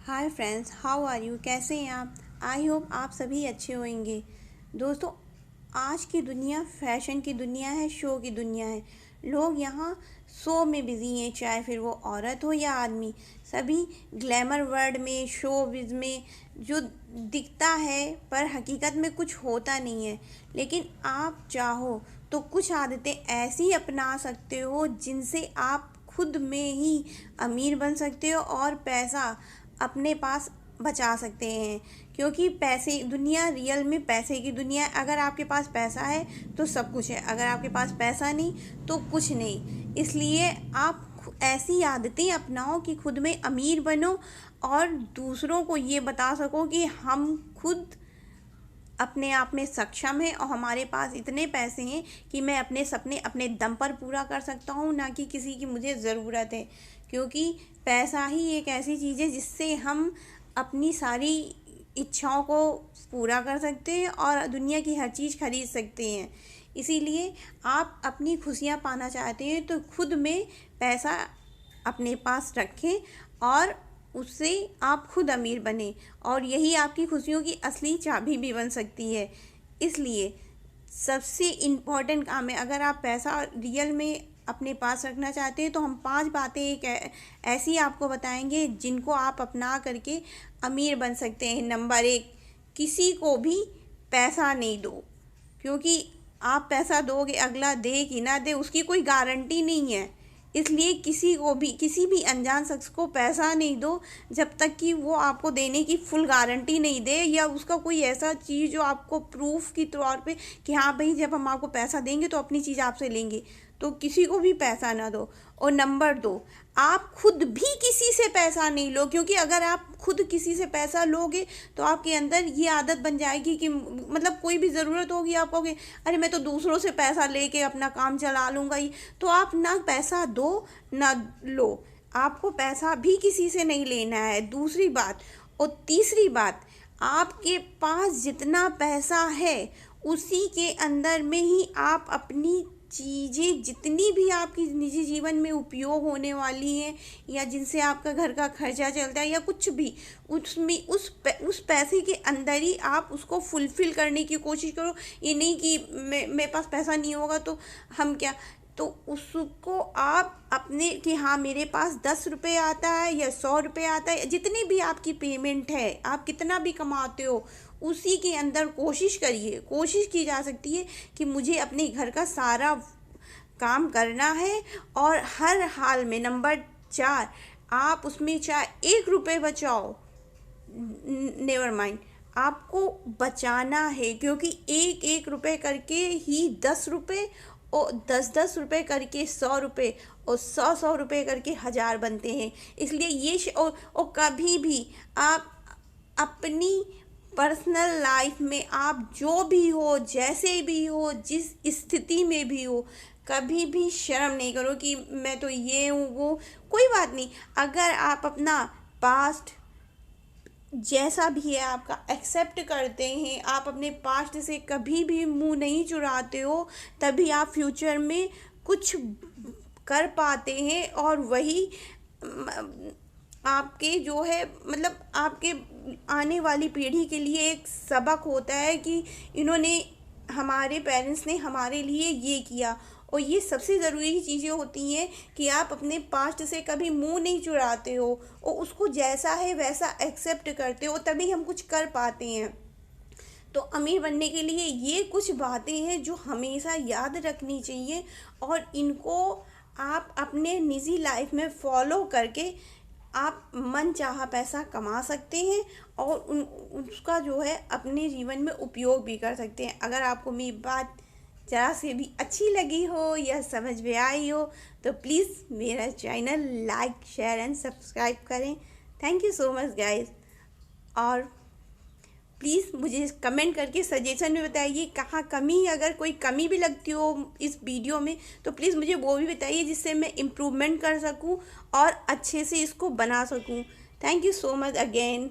Hi friends, how are you? कैसे हैं आप? आई होप आप सभी अच्छे होंगे। दोस्तों, आज की दुनिया फैशन की दुनिया है, शो की दुनिया है। लोग यहाँ शो में बिजी हैं, चाहे फिर वो औरत हो या आदमी। सभी ग्लैमर वर्ल्ड में, शोबिज़ में जो दिखता है पर हकीकत में कुछ होता नहीं है। लेकिन आप चाहो तो कुछ आदतें ऐसी अपना सकते हो जिनसे आप खुद में ही अमीर बन सकते हो और पैसा अपने पास बचा सकते हैं। क्योंकि पैसे दुनिया रियल में पैसे की दुनिया है। अगर आपके पास पैसा है तो सब कुछ है, अगर आपके पास पैसा नहीं तो कुछ नहीं। इसलिए आप ऐसी आदतें अपनाओ कि खुद में अमीर बनो और दूसरों को ये बता सको कि हम खुद अपने आप में सक्षम हैं और हमारे पास इतने पैसे हैं कि मैं अपने सपने अपने दम पर पूरा कर सकता हूँ, ना कि किसी की मुझे ज़रूरत है। क्योंकि पैसा ही एक ऐसी चीज़ है जिससे हम अपनी सारी इच्छाओं को पूरा कर सकते हैं और दुनिया की हर चीज़ खरीद सकते हैं। इसीलिए आप अपनी खुशियाँ पाना चाहते हैं तो खुद में पैसा अपने पास रखें और उससे आप खुद अमीर बने, और यही आपकी खुशियों की असली चाबी भी बन सकती है। इसलिए सबसे इम्पॉर्टेंट काम है, अगर आप पैसा रियल में अपने पास रखना चाहते हैं तो हम 5 बातें एक ऐसी आपको बताएंगे जिनको आप अपना करके अमीर बन सकते हैं। नंबर 1, किसी को भी पैसा नहीं दो। क्योंकि आप पैसा दोगे, अगला दे कि ना दे उसकी कोई गारंटी नहीं है। इसलिए किसी को भी, किसी भी अनजान शख्स को पैसा नहीं दो जब तक कि वो आपको देने की फुल गारंटी नहीं दे, या उसका कोई ऐसा चीज़ जो आपको प्रूफ के तौर पे कि हाँ भाई जब हम आपको पैसा देंगे तो अपनी चीज़ आपसे लेंगे। तो किसी को भी पैसा ना दो। और नंबर 2, आप खुद भी किसी से पैसा नहीं लो। क्योंकि अगर आप खुद किसी से पैसा लोगे तो आपके अंदर ये आदत बन जाएगी कि मतलब कोई भी ज़रूरत होगी आप कहोगे अरे मैं तो दूसरों से पैसा लेके अपना काम चला लूँगा ही। तो आप ना पैसा दो ना लो, आपको पैसा भी किसी से नहीं लेना है। दूसरी बात और तीसरी बात, आपके पास जितना पैसा है उसी के अंदर में ही आप अपनी चीज़ें, जितनी भी आपकी निजी जीवन में उपयोग होने वाली हैं या जिनसे आपका घर का खर्चा चलता है या कुछ भी, उसमें उस पैसे के अंदर ही आप उसको फुलफ़िल करने की कोशिश करो। ये नहीं कि मेरे पास पैसा नहीं होगा तो हम क्या, तो उसको आप अपने कि हाँ मेरे पास 10 रुपये आता है या 100 रुपये आता है, जितनी भी आपकी पेमेंट है, आप कितना भी कमाते हो उसी के अंदर कोशिश करिए। कोशिश की जा सकती है कि मुझे अपने घर का सारा काम करना है और हर हाल में। नंबर 4, आप उसमें चाहे 1 रुपये बचाओ, नेवर माइंड, आपको बचाना है। क्योंकि 1-1 रुपये करके ही 10 रुपये और 10-10 रुपये करके 100 रुपये और 100-100 रुपये करके 1000 बनते हैं। इसलिए और कभी भी आप अपनी पर्सनल लाइफ में आप जो भी हो, जैसे भी हो, जिस स्थिति में भी हो, कभी भी शर्म नहीं करो कि मैं तो ये हूँ वो। कोई बात नहीं, अगर आप अपना पास्ट जैसा भी है आपका एक्सेप्ट करते हैं, आप अपने पास्ट से कभी भी मुंह नहीं चुराते हो, तभी आप फ्यूचर में कुछ कर पाते हैं। और वही आपके जो है मतलब आपके आने वाली पीढ़ी के लिए एक सबक होता है कि इन्होंने, हमारे पेरेंट्स ने हमारे लिए ये किया। और ये सबसे ज़रूरी चीज़ें होती हैं कि आप अपने पास्ट से कभी मुंह नहीं चुराते हो और उसको जैसा है वैसा एक्सेप्ट करते हो, तभी हम कुछ कर पाते हैं। तो अमीर बनने के लिए ये कुछ बातें हैं जो हमेशा याद रखनी चाहिए और इनको आप अपने निजी लाइफ में फॉलो करके आप मन चाहा पैसा कमा सकते हैं और उसका जो है अपने जीवन में उपयोग भी कर सकते हैं। अगर आपको मेरी बात ज़रा से भी अच्छी लगी हो या समझ में आई हो तो प्लीज़ मेरा channel like, share and subscribe करें। Thank you so much guys. और प्लीज़ मुझे कमेंट करके सजेशन में बताइए कहाँ कमी, अगर कोई कमी भी लगती हो इस वीडियो में तो प्लीज़ मुझे वो भी बताइए जिससे मैं इम्प्रूवमेंट कर सकूं और अच्छे से इसको बना सकूं। Thank you so much again.